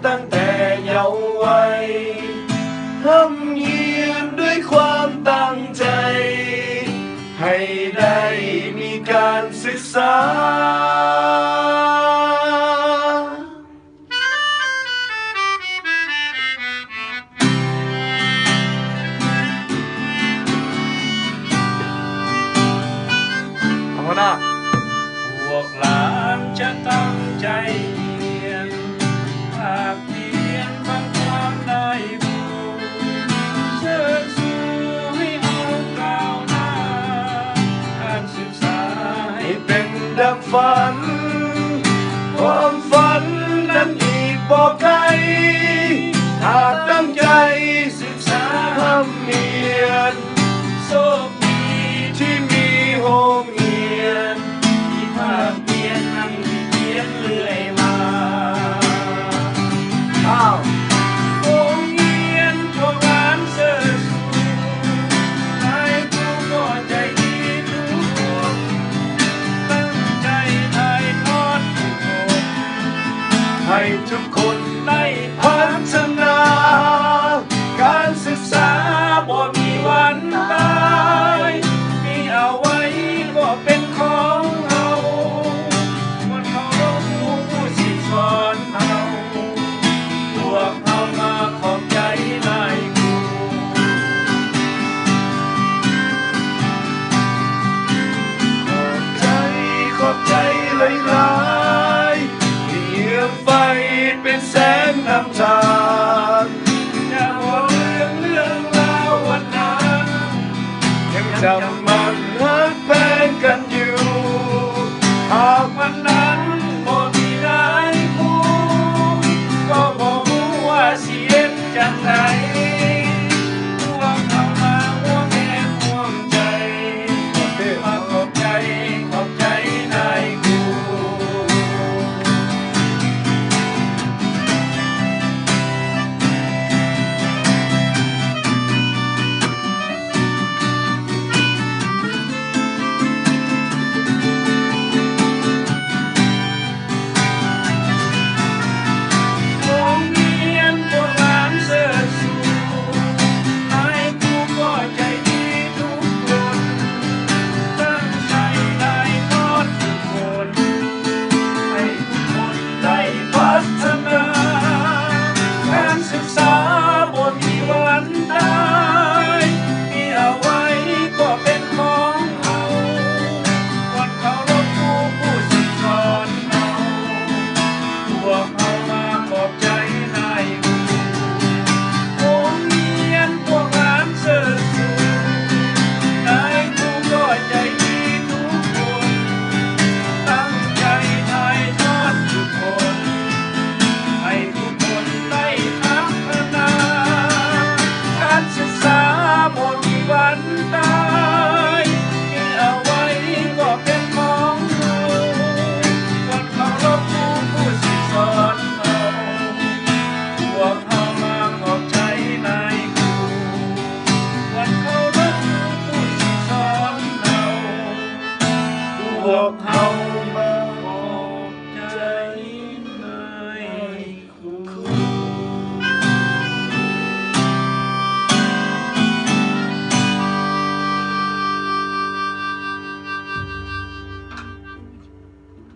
ตั้งแต่เยาว์วัยทำเยียมด้วยความตั้งใจให้ได้มีการศึกษาพวกหลานจะตั้งใจเรียนภาคเพียรฟังความได้บูเชิดชูให้เอาก้าวหน้าการศึกษาให้เป็นดังฝันความฝันนั้นอีกบ่ไกลหากตั้งใจศึกษาทำเรียนโชคดีที่มีโรงเรียนภาคเพียรนั่งเรียนเรื่อยมาโรงเรียนพวกหลานเสิร์ชนายครูก็ใจดีทุกคนตั้งใจถ่ายทอดให้ทุกคนได้พัฒนาการศึกษาบ่มีวันตายมีเอาไว้ก็เป็นของเราคนเขารู้ผู้สิสอนเราพวกเรามาขอบใจนายครูขอบใจหลายๆที่เยือกไฟเป็นแสงนำทางอย่าบอกเรื่องราววันนั้นยังจำมันรักแฟนกันอยู่หากวันนั้นบ่มีนายครูก็บ่รู้ว่าสิเฮ็ดจังไดพวกเรามาร่วมแรงร่วมใจมาขอบใจนายครูพวกเขา